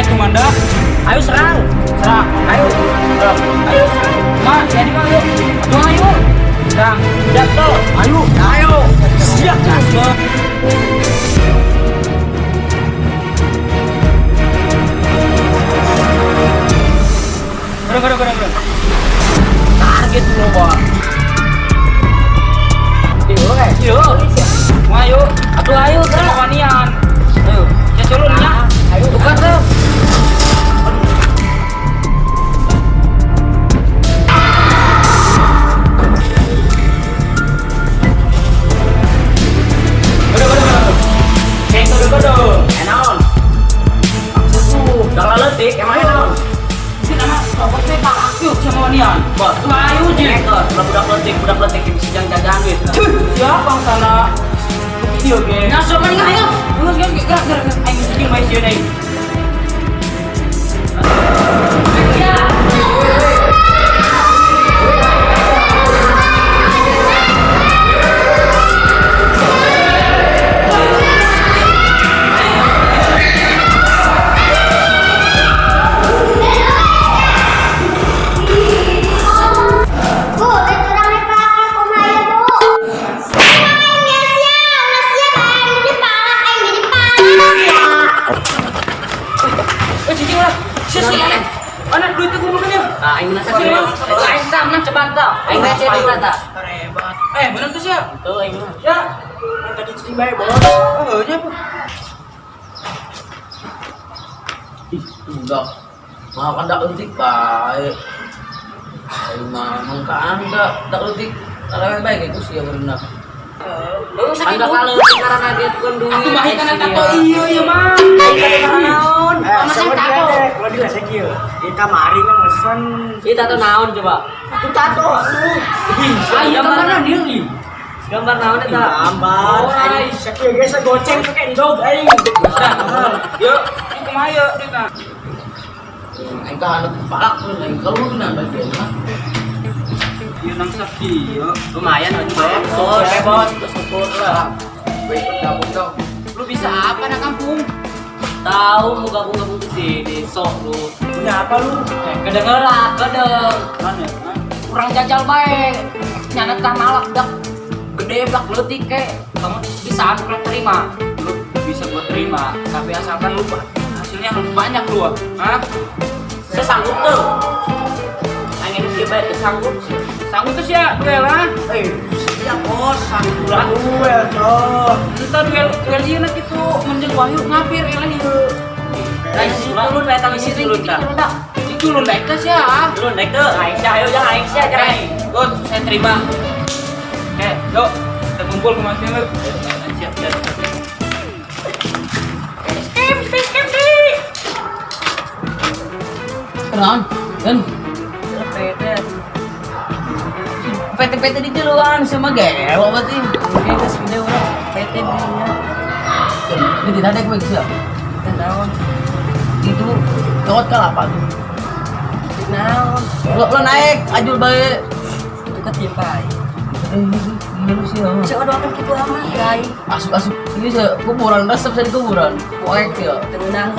Cek komandan. Ayo serang. Serang. Ayo. Ayo serang. Ma, jadi mah yuk. Aduh ayo. Serang. Siap tuh. Ayo. Ayo. Siap. Siap. Bro. Target dulu, Bang. Yuk. Ma, yuk. Aduh ayo serang. Kawanian. Ayo. Ya culunnya. Ayo bukan tuh. Enon. Maksudku, udah letik, emang enon. Si nama pokoknya Pak Akyu sama Wanian. Bos, Ayo, Ji. budak letik yang bisa jajan duit. Siapa yang sana? Video game. Ngasih main ayo. Gerak. Ayo bikin main sini. Bu, orang pakai kumaya, Bu. Sekarang ya siang, aing di panas ya. Cicing lah. Siapa? Anak duit itu kumpulkan ya. Ah, aing nasa sih. Aing sama cepat tau. Aing nasa di rata. Hebat. Bener tuh sih ya. Tuh aing mah. Ya. Tadi cicing baik bos. Oh, iya Bu. Enggak. Mau kan dak letik baik. Aing mah mangka anda dak letik. Kalau baik itu sih benar. Anda kalau karena dia tukang duit. Aku mah ikan tato iya mah. Naon? Masih tato. Kalau di lasek ieu, di kamari kan mesen. Itu tato naon coba? Itu tato atuh. Ayo gambarna dia nih. Gambar naon eta? Gambar. Ai. Sakieu geus goceng pakai endog aing. Yuk, ini kemana kita? Aing ka palak tuh aing kalau guna bagian mah. Iya nang sakti, yuk. Lumayan aja bos. Bos, syukur lah. Baik gabung dong. Lu bisa apa nak kampung? Tahu mau gabung ke sini, sok lu. Punya apa lu? Kedengeran, kedeng. Mana? Kurang jajal baik. Nyanet tah malak dak. Gede blak leutik ke. Kamu bisa aku terima. Lu bisa gua terima, tapi asalkan lu hasilnya harus banyak lu. Hah? Saya sanggup tuh. Angin dia baik sanggup sih. Sanggup tuh sih ya, duel ah. Siap bos, sanggup lah. Duel, cok. Kita duel ieu na kitu menjeul wahyu ngapir elah ieu. Nah, turun datang isi turun dah. Diculun daek teh sia. Turun naik tuh. Aisyah, ayo jangan Aisyah, jangan. Good, saya terima. Oke, yuk kita kumpul ke Mas Dewi. Siap. Kenalan, kan? PT di jeluan sama gewa berarti. Ini kan segede orang PT dia. Ini tidak ada gue bisa. Tahun itu lewat ke apa tuh? Nah, lo naik, ajul baik. Itu ketimpai. Ini lu sih. Coba doakan gitu amat, guys. Asuk. Ini kuburan, resep dari kuburan. Poek ya. Tenang.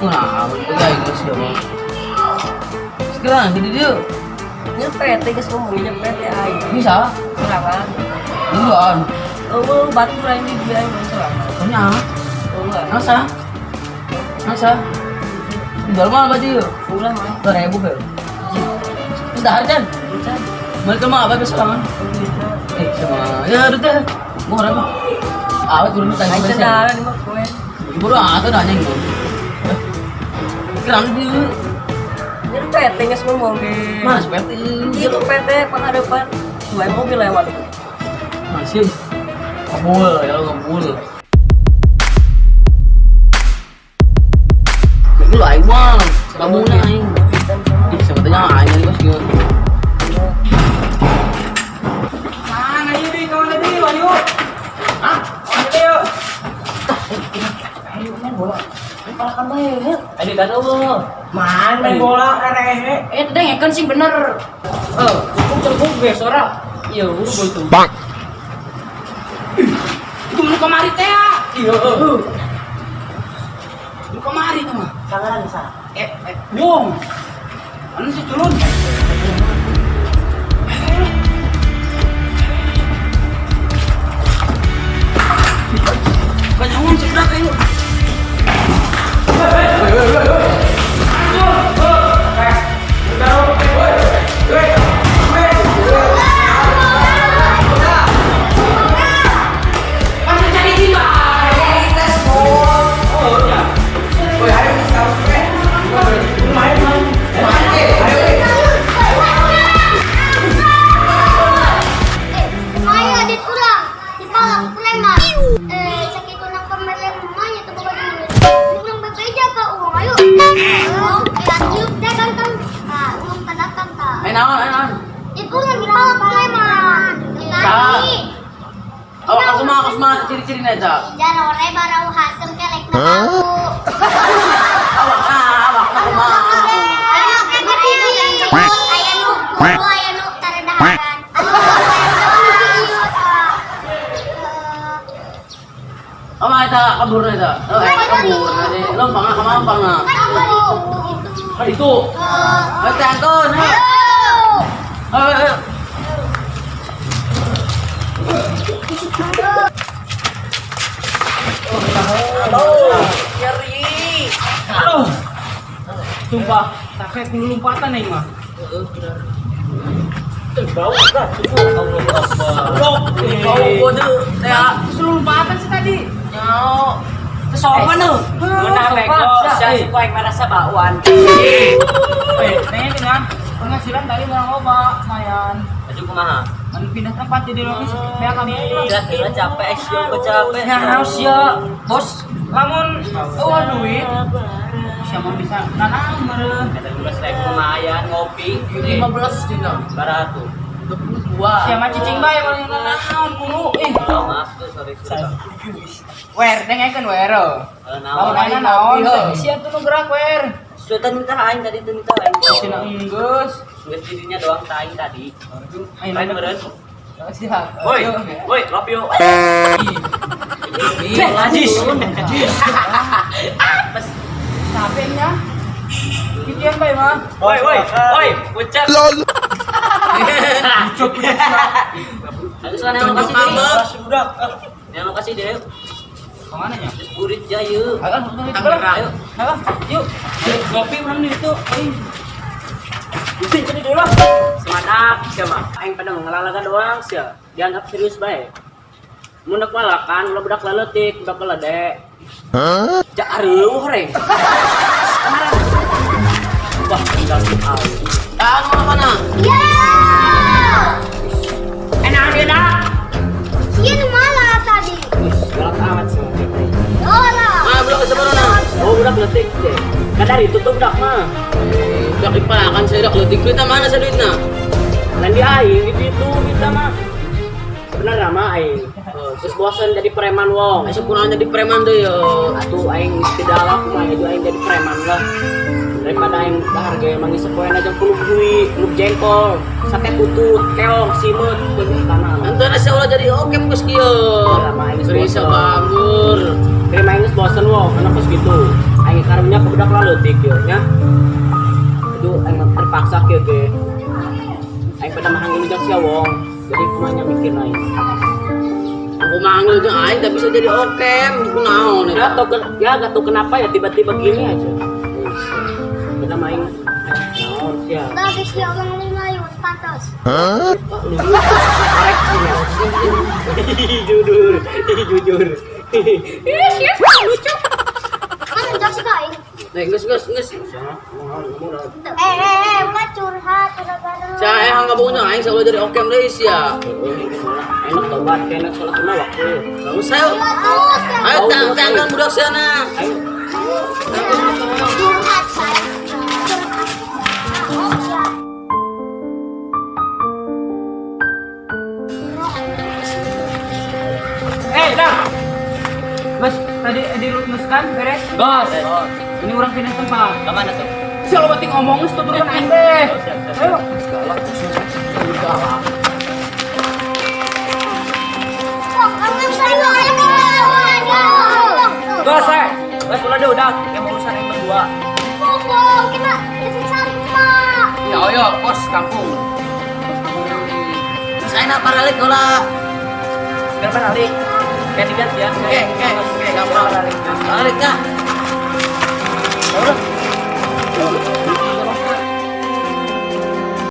Nah, itu guys lu sih. Sekarang jadi dia. Ini PT guys ngomongnya PT aja. Bisa? Serangan. Duluan. Oh, batu lain di dia yang serangan. Punya. Oh, enggak. Masa? Jual mana baju yuk? Pulang mah. 2.000 bel. Sudah hargan. Mereka mah apa serangan? Sama. Ya udah. Murah mah. Awet turun tadi biasa. Cendaran mah kowe. Buru atau nanya gitu. Kerang dulu. Ini PT nggak semua mobil. Mas PT. Itu PT penghadapan 2 mobil lewat. Masih. Kabul ya kabul. Lu aiwang, kamu naing. Sebetulnya aing bos gimana? Mana ini kawan tadi, Wahyu? Hah? Ayo. Ayo main bola. Palakan bae. Tadi kan lo. Main bola rehe. Deng kan sih bener. Terbuk gue suara. Iya, udah boy itu. Bang. Itu mau kemari teh. Iya. kemari tuh mah. Jangan bisa. Wong. Anu si culun. Kanyawan sudah kayu. Kumain adit kurang. Dipalak preman. Sakit unang pemilihan mamanya tuh bukan duit. Kurang bebeja ka uang. Ayo. Ayo, dagang kan. Nah, uang datang ka. Ay naon. Itu yang dipalak preman. Tadi. Awak aku mah ciri-ciri na ta. Jangan orang barang hasem kelek na tahu. Awak na kumaha. Ayo, kagak yang cepot. Ayo nu, kulo ayo nu taredaharan. Ama eta kabur na ta. Kabur na de. Lompang na kamampang na. Itu. Ay tangkon. Ayo. Aduh. Sumpah, sampai lompatan nih mah. Bau dah. Kau kode ya. Lompatan sih tadi. Nyao. Kesopan lu. Mana bego, saya suka yang merasa bakwan. Nanya dengan penghasilan tadi orang loba, lumayan. Aduh kumaha. Mana pindah tempat jadi logis, kayak kami. Kira capek, capek. Ya harus ya, bos. Lamun, duit. Siapa bisa nanam meren? Ada 12.000 lumayan ngopi. 15 dina. 200. 22. Siapa cicing bae paling nanam kuno. Maaf tuh, sorry. Wer, dengekeun wer. Lamun ana naon? Sia tuh nu gerak wer. Sudah minta aing tadi tuh minta aing. Cenah enggeus. Geus dirinya doang aing tadi. Ayo Aing meureun. siap. Woi, love you. Iya, najis. Capeknya. Pikiran bae mah. Woi, pucat. Aduh, sana yang lokasi deh. Yang lokasi deh. Kemana nya? Burit jaya. Ayo. Yuk. Kopi urang di itu. Ini dulu. Semangat, siapa? Aing pada ngelalagan doang sia. Dianggap serius bae. Mun dak malakan, ulah budak laletik, budak keledek. Jak areuh reng. Wah, tinggal tahu. Tahan mana? Ya. Enak dia dah. Iya nu malah tadi. Galak amat sih. Ora. Belum sebenarnya. Oh, budak letik deh. Kadari tutup dak mah. Udah dipalakan saya dak leutik kita mana sa duitna? Lain di aing itu kita mah. Sebenarnya mah aing. Terus bosan jadi preman wong. Masuk kurang jadi preman tuh ya. Atuh aing tidak laku mah itu aing jadi preman lah. Daripada aing harga emang sepoen aja puluh duit, puluh jengkol, sate putut, keong, simut, benih tanah. Antara saya ulah jadi oke bos kieu. Serisa banggur. Kirim aing geus bosen wong, kenapa gitu? Aing karunya ke budak leutik ieu nya. Aduh, aing terpaksa kieu ge. Aing pada mahang jeung sia wong. Jadi kumanya mikir aing. Aku manggil jeung aing tapi bisa jadi okem. Kunaon eta? Gak tau kenapa ya tiba-tiba gini aja. Kita main naon sia. Tapi si orang Melayu pantas. Jujur. Mana jok sekali. Geus. Ulah curhat gara-gara. Saya hang ngabungnya aing selalu jadi okem deui sia. Enak tobat enak salat kena waktu. Kamu saya. Ayo tanggang budak sana. Curhat saya. Dah. Mas, tadi diluluskan beres? Bos. Ini orang pindah tempat. Ke mana tuh? Siapa lo ting ngomong tuh turun aing deh. Ayo. Kok kamu saya Gas, Wes ulah deh udah, yang mau urusan yang berdua. Bobo, kita sampah. Ya oyo, kos kampung. Saya nak paralik gola. Berapa kali? Ganti-ganti ya. Oke, gampang. Balik. Paralik kah? Ya udah.